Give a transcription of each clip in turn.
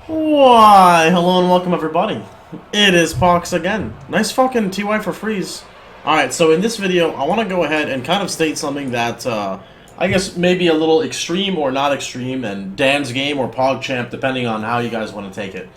Why, hello and welcome everybody. It is Pohx again. Nice fucking TY for freeze. Alright, so in this video, I want to go ahead and kind of state something that, I guess maybe a little extreme or not extreme, and Dan's game or PogChamp, depending on how you guys want to take it.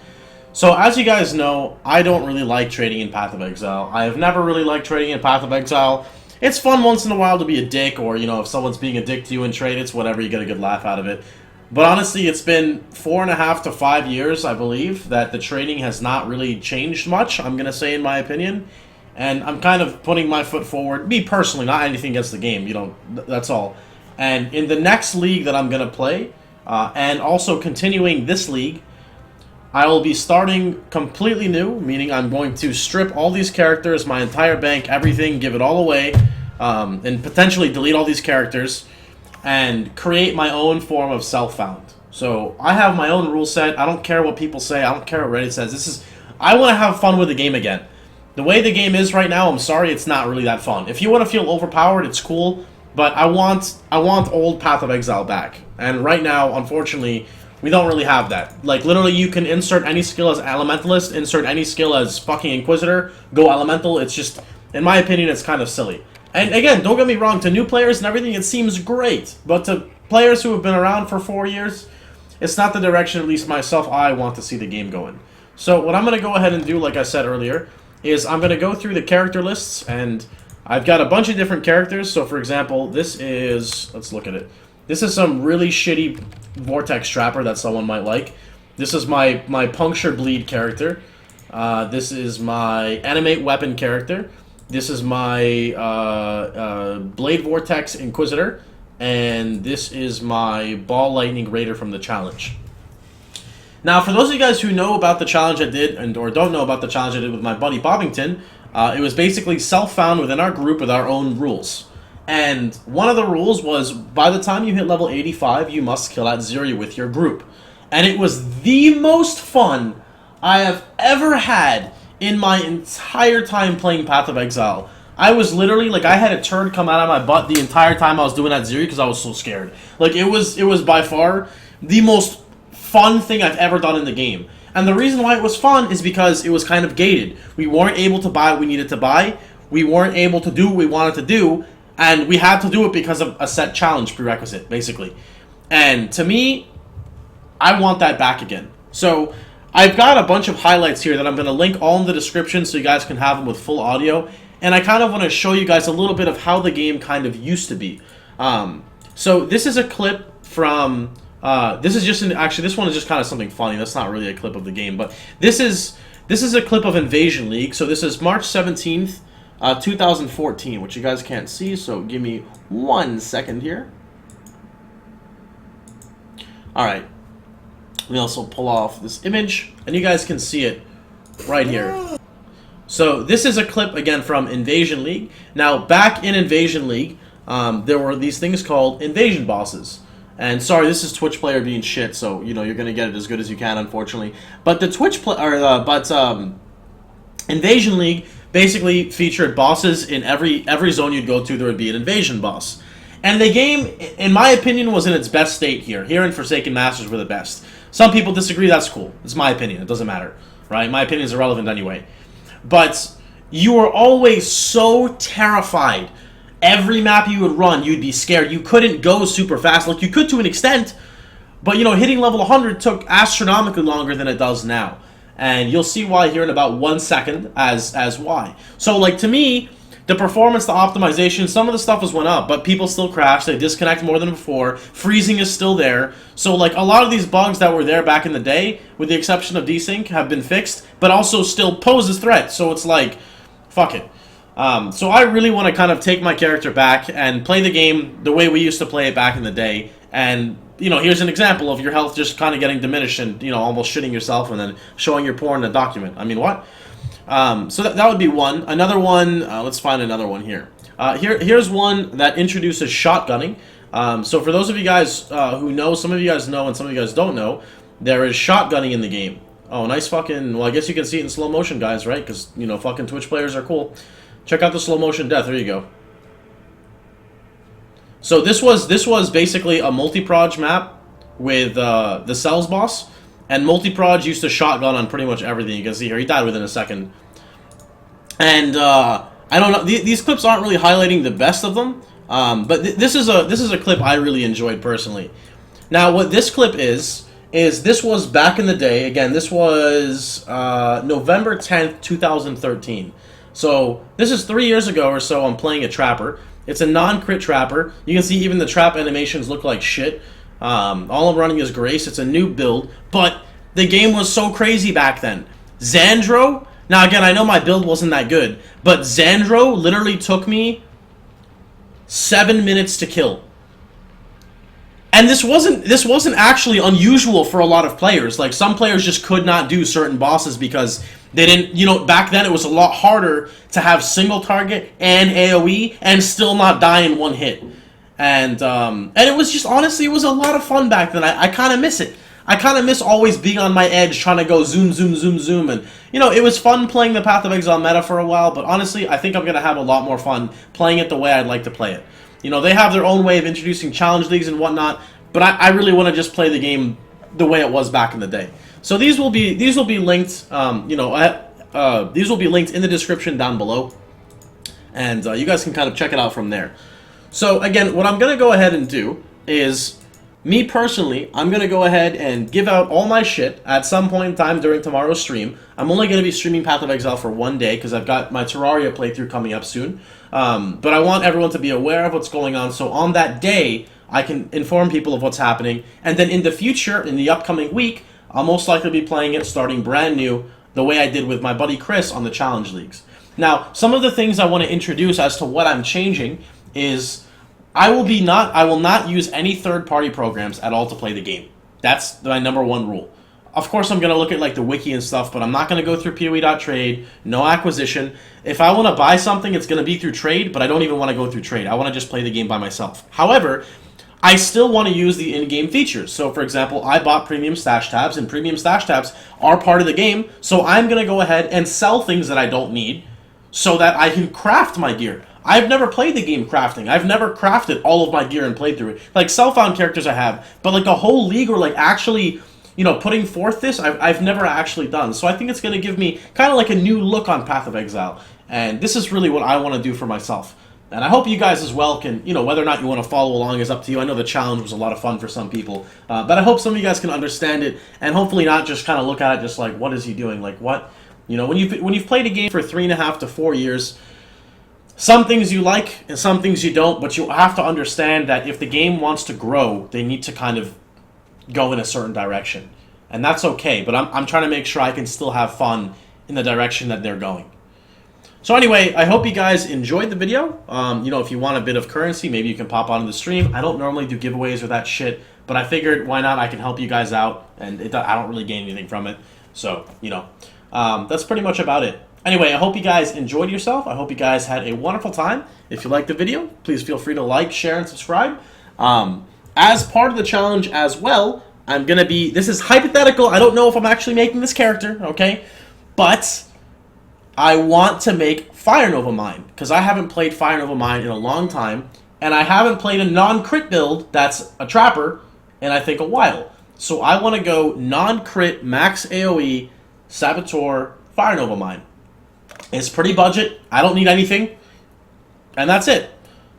So, as you guys know, I don't really like trading in Path of Exile. I have never really liked trading in Path of Exile. It's fun once in a while to be a dick, or, you know, if someone's being a dick to you in trade, it's whatever, you get a good laugh out of it. But honestly, it's been 4.5 to 5 years, I believe, that the trading has not really changed much, I'm going to say, in my opinion. And I'm kind of putting my foot forward, me personally, not anything against the game, you know, that's all. And in the next league that I'm going to play, and also continuing this league, I will be starting completely new, meaning I'm going to strip all these characters, my entire bank, everything, give it all away, and potentially delete all these characters, and create my own form of self-found. So I have my own rule set. I don't care what people say. I don't care what Reddit says. I want to have fun with the game again. The way the game is right now, I'm sorry, it's not really that fun. If you want to feel overpowered, it's cool, but I want old Path of Exile back. And right now, unfortunately, we don't really have that. Like, literally, you can insert any skill as Elementalist, insert any skill as fucking Inquisitor, go Elemental. It's just, in my opinion, it's kind of silly. And again, don't get me wrong, to new players and everything, it seems great. But to players who have been around for 4 years, it's not the direction, at least myself, I want to see the game going. So what I'm going to go ahead and do, like I said earlier, is I'm going to go through the character lists, and I've got a bunch of different characters. So for example, this is, let's look at it. This is some really shitty Vortex Trapper that someone might like. This is my Puncture Bleed character. This is my Animate Weapon character. This is my Blade Vortex Inquisitor, and this is my Ball Lightning Raider from the challenge. Now, for those of you guys who know about the challenge I did, or don't know about the challenge I did with my buddy Bobbington, it was basically self-found within our group with our own rules. And one of the rules was, by the time you hit level 85, you must kill at Zeri with your group. And it was the most fun I have ever had in my entire time playing Path of Exile. I was literally, like, I had a turd come out of my butt the entire time I was doing that Zeri because I was so scared. Like, it was by far the most fun thing I've ever done in the game. And the reason why it was fun is because it was kind of gated. We weren't able to buy what we needed to buy. We weren't able to do what we wanted to do. And we had to do it because of a set challenge prerequisite, basically. And to me, I want that back again. So I've got a bunch of highlights here that I'm going to link all in the description so you guys can have them with full audio. And I kind of want to show you guys a little bit of how the game kind of used to be. So this is a clip from... this is just actually, this one is just kind of something funny. That's not really a clip of the game. But this is a clip of Invasion League. So this is March 17th, 2014, which you guys can't see. So give me 1 second here. Alright. We also pull off this image, and you guys can see it right here. So this is a clip, again, from Invasion League. Now, back in Invasion League, there were these things called Invasion Bosses. And sorry, this is Twitch player being shit, so, you know, you're going to get it as good as you can, unfortunately. But the Invasion League basically featured bosses in every zone you'd go to. There would be an invasion boss. And the game, in my opinion, was in its best state here. Here in Forsaken Masters were the best. Some people disagree, that's cool. It's my opinion, it doesn't matter. Right? My opinion is irrelevant anyway. But you were always so terrified. Every map you would run, you'd be scared. You couldn't go super fast. Like, you could to an extent, but, you know, hitting level 100 took astronomically longer than it does now. And you'll see why here in about 1 second as why. So, like, to me, the performance, the optimization, some of the stuff has went up, but people still crash. They disconnect more than before. Freezing is still there. So, like, a lot of these bugs that were there back in the day, with the exception of desync, have been fixed, but also still pose as threats. So it's like, fuck it. So I really want to kind of take my character back and play the game the way we used to play it back in the day. And, you know, here's an example of your health just kind of getting diminished and, you know, almost shitting yourself and then showing your porn in a document. I mean, what? So that would be one. Another one, let's find another one here. Here's one that introduces shotgunning. So for those of you guys who know, some of you guys know and some of you guys don't know, there is shotgunning in the game. Oh, nice fucking, well, I guess you can see it in slow motion, guys, right? Because, you know, fucking Twitch players are cool. Check out the slow motion death. There you go. So this was basically a multi-proj map with the Cells boss, And Multiproj used to shotgun on pretty much everything. You can see here, he died within a second. And I don't know, these clips aren't really highlighting the best of them, but this is a clip I really enjoyed personally. Now, what this clip is this was back in the day. Again, this was November 10th, 2013. So this is 3 years ago or so. I'm playing a trapper. It's a non-crit trapper. You can see even the trap animations look like shit. All I'm running is Grace. It's a new build, but the game was so crazy back then. Xandro. Now again, I know my build wasn't that good, but Xandro literally took me 7 minutes to kill. And this wasn't actually unusual for a lot of players. Like, some players just could not do certain bosses because they didn't, you know, back then it was a lot harder to have single target and AoE and still not die in one hit. And it was just, honestly, it was a lot of fun back then. I kind of miss it. I kind of miss always being on my edge, trying to go zoom, zoom, zoom, zoom. And, you know, it was fun playing the Path of Exile meta for a while, but honestly, I think I'm going to have a lot more fun playing it the way I'd like to play it. You know, they have their own way of introducing challenge leagues and whatnot, but I really want to just play the game the way it was back in the day. So these will be linked, you know, these will be linked in the description down below, and you guys can kind of check it out from there. So again, what I'm going to go ahead and do is, me personally, I'm going to go ahead and give out all my shit at some point in time during tomorrow's stream. I'm only going to be streaming Path of Exile for 1 day because I've got my Terraria playthrough coming up soon. But I want everyone to be aware of what's going on, so on that day, I can inform people of what's happening. And then in the future, in the upcoming week, I'll most likely be playing it starting brand new, the way I did with my buddy Chris on the Challenge Leagues. Now, some of the things I want to introduce as to what I'm changing is I will not use any third-party programs at all to play the game. That's my #1 rule. Of course, I'm going to look at like the wiki and stuff, but I'm not going to go through PoE.trade, no acquisition. If I want to buy something, it's going to be through trade, but I don't even want to go through trade. I want to just play the game by myself. However, I still want to use the in-game features. So, for example, I bought premium stash tabs, and premium stash tabs are part of the game, so I'm going to go ahead and sell things that I don't need so that I can craft my gear. I've never played the game crafting. I've never crafted all of my gear and played through it. Like, self-found characters I have, but like a whole league or like actually, you know, putting forth this, I've never actually done. So I think it's going to give me kind of like a new look on Path of Exile. And this is really what I want to do for myself. And I hope you guys as well can, you know, whether or not you want to follow along is up to you. I know the challenge was a lot of fun for some people. But I hope some of you guys can understand it and hopefully not just kind of look at it just like, what is he doing? Like, what? You know, when you've played a game for 3.5 to 4 years, some things you like and some things you don't, but you have to understand that if the game wants to grow, they need to kind of go in a certain direction. And that's okay, but I'm trying to make sure I can still have fun in the direction that they're going. So anyway, I hope you guys enjoyed the video. You know, if you want a bit of currency, maybe you can pop onto the stream. I don't normally do giveaways or that shit, but I figured why not? I can help you guys out, and I don't really gain anything from it. So, you know, that's pretty much about it. Anyway, I hope you guys enjoyed yourself. I hope you guys had a wonderful time. If you liked the video, please feel free to like, share, and subscribe. As part of the challenge as well, I'm going to be... This is hypothetical. I don't know if I'm actually making this character, okay? But I want to make Fire Nova Mine, because I haven't played Fire Nova Mine in a long time, and I haven't played a non-crit build that's a trapper in, I think, a while. So I want to go non-crit, max AoE, Saboteur, Fire Nova Mine. It's pretty budget. I don't need anything. And that's it.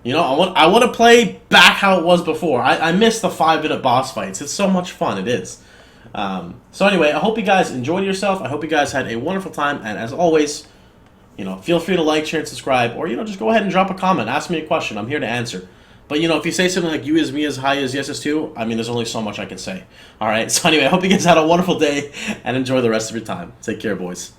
You know, I want to play back how it was before. I miss the 5-minute boss fights. It's so much fun. It is. So anyway, I hope you guys enjoyed yourself. I hope you guys had a wonderful time. And as always, you know, feel free to like, share, and subscribe. Or, you know, just go ahead and drop a comment. Ask me a question. I'm here to answer. But, you know, if you say something like you is me as high as yes is too, I mean, there's only so much I can say. All right. So anyway, I hope you guys had a wonderful day and enjoy the rest of your time. Take care, boys.